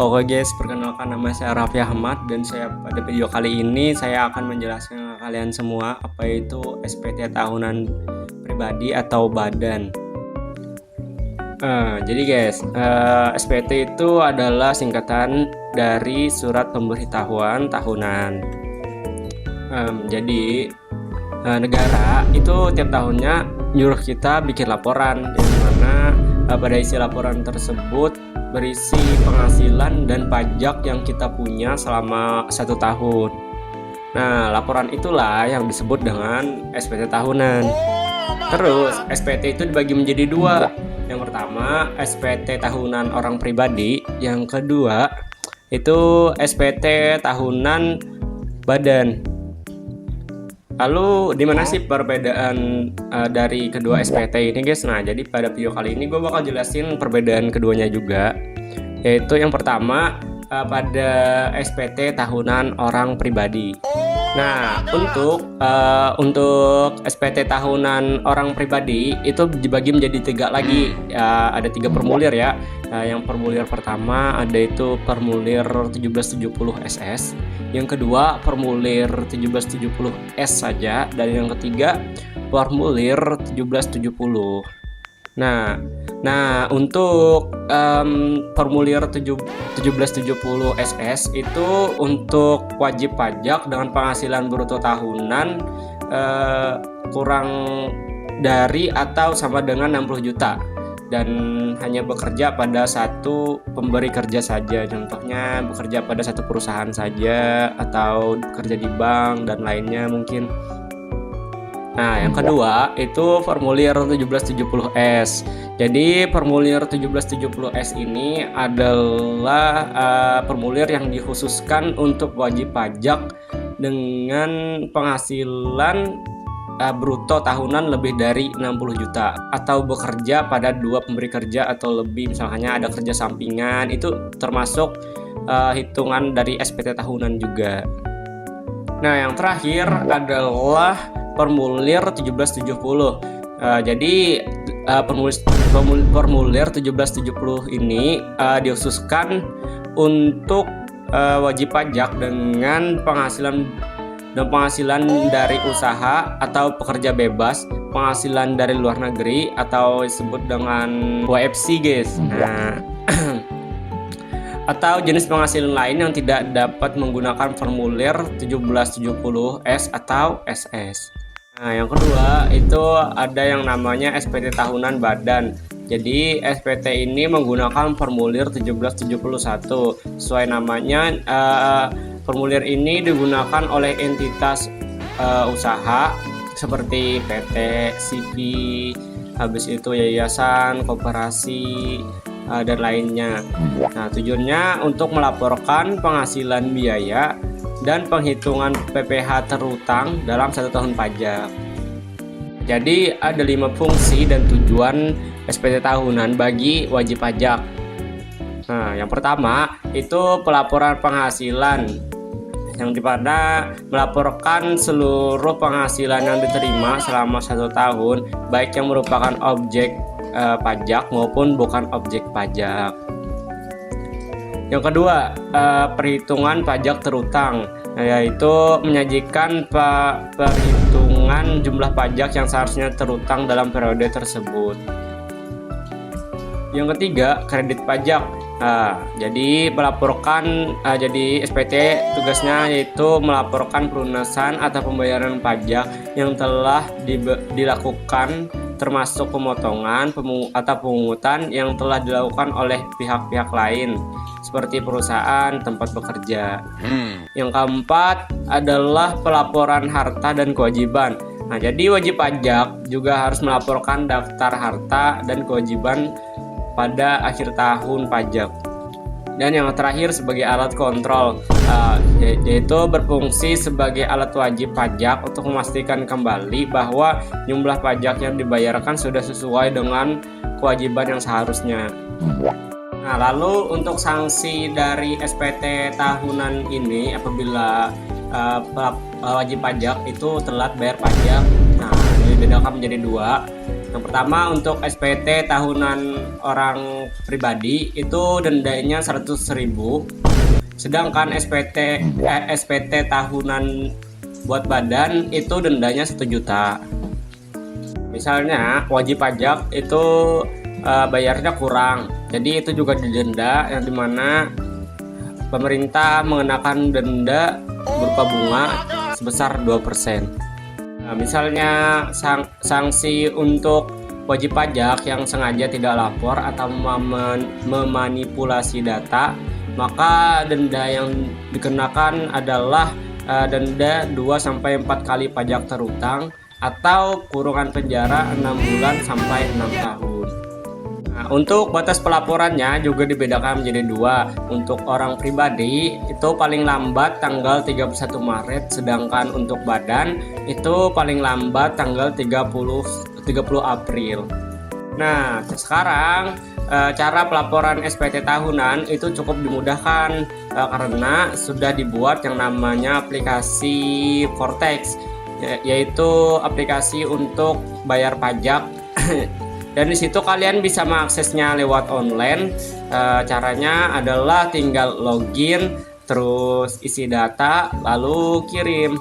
Oke guys, perkenalkan nama saya Raffi Ahmad dan pada video kali ini saya akan menjelaskan ke kalian semua apa itu SPT tahunan pribadi atau badan. Jadi guys, SPT itu adalah singkatan dari surat pemberitahuan tahunan. Jadi negara itu tiap tahunnya nyuruh kita bikin laporan, yang dimana pada isi laporan tersebut berisi penghasilan dan pajak yang kita punya selama 1 tahun. Nah, laporan itulah yang disebut dengan SPT tahunan. Terus, SPT itu dibagi menjadi dua. Yang pertama, SPT tahunan orang pribadi. Yang kedua, itu SPT tahunan badan. Lalu di mana sih perbedaan dari kedua SPT ini guys? Nah, jadi pada video kali ini gue bakal jelasin perbedaan keduanya juga. Yaitu yang pertama pada SPT tahunan orang pribadi. Nah, untuk SPT tahunan orang pribadi itu dibagi menjadi 3 lagi. Ada 3 formulir ya. Yang formulir pertama ada itu formulir 1770 SS. Yang kedua formulir 1770 S saja, dan yang ketiga formulir 1770. Nah, untuk formulir 1770 SS itu untuk wajib pajak dengan penghasilan bruto tahunan kurang dari atau sama dengan 60 juta dan hanya bekerja pada satu pemberi kerja saja. Contohnya bekerja pada satu perusahaan saja atau bekerja di bank dan lainnya mungkin. Nah, yang kedua itu formulir 1770S. Jadi formulir 1770S ini adalah formulir yang dikhususkan untuk wajib pajak dengan penghasilan bruto tahunan lebih dari 60 juta atau bekerja pada 2 pemberi kerja atau lebih, misalnya ada kerja sampingan, itu termasuk hitungan dari SPT tahunan juga. Nah, yang terakhir adalah formulir 1770. Jadi formulir 1770 ini dikhususkan untuk wajib pajak dengan penghasilan dari usaha atau pekerja bebas, penghasilan dari luar negeri atau disebut dengan WFC guys. Nah, atau jenis penghasilan lain yang tidak dapat menggunakan formulir 1770S atau SS. Nah, yang kedua itu ada yang namanya SPT tahunan badan. Jadi SPT ini menggunakan formulir 1771. Sesuai namanya, formulir ini digunakan oleh entitas usaha seperti PT, CV, habis itu yayasan, koperasi, dan lainnya. Nah, tujuannya untuk melaporkan penghasilan biaya dan penghitungan PPh terutang dalam 1 tahun pajak. Jadi ada 5 fungsi dan tujuan SPT tahunan bagi wajib pajak. Nah, yang pertama itu pelaporan penghasilan, yang dimana melaporkan seluruh penghasilan yang diterima selama 1 tahun, baik yang merupakan objek pajak maupun bukan objek pajak. Yang kedua, perhitungan pajak terutang, yaitu menyajikan perhitungan jumlah pajak yang seharusnya terutang dalam periode tersebut. Yang ketiga, kredit pajak. Jadi melaporkan, jadi SPT tugasnya yaitu melaporkan pelunasan atau pembayaran pajak yang telah dilakukan, termasuk pemotongan atau pemungutan yang telah dilakukan oleh pihak-pihak lain seperti perusahaan tempat bekerja. Yang keempat adalah pelaporan harta dan kewajiban. Nah, jadi wajib pajak juga harus melaporkan daftar harta dan kewajiban pada akhir tahun pajak. Dan yang terakhir sebagai alat kontrol, yaitu berfungsi sebagai alat wajib pajak untuk memastikan kembali bahwa jumlah pajak yang dibayarkan sudah sesuai dengan kewajiban yang seharusnya. Nah, lalu untuk sanksi dari SPT tahunan ini apabila wajib pajak itu telat bayar pajak. Nah, ini dibedakan menjadi 2. Yang pertama untuk SPT tahunan orang pribadi itu dendanya 100.000. Sedangkan SPT tahunan buat badan itu dendanya 1 juta. Misalnya wajib pajak itu bayarnya kurang, jadi itu juga didenda, yang dimana pemerintah mengenakan denda berupa bunga sebesar 2%. Nah, misalnya sanksi untuk wajib pajak yang sengaja tidak lapor atau memanipulasi data, maka denda yang dikenakan adalah denda 2-4 kali pajak terutang atau kurungan penjara 6 bulan sampai 6 tahun. Nah, untuk batas pelaporannya juga dibedakan menjadi 2. Untuk orang pribadi itu paling lambat tanggal 31 Maret, sedangkan untuk badan itu paling lambat tanggal 30 April. Nah, sekarang cara pelaporan SPT tahunan itu cukup dimudahkan karena sudah dibuat yang namanya aplikasi Vortex, yaitu aplikasi untuk bayar pajak. Dan di situ kalian bisa mengaksesnya lewat online. Caranya adalah tinggal login, terus isi data, lalu kirim.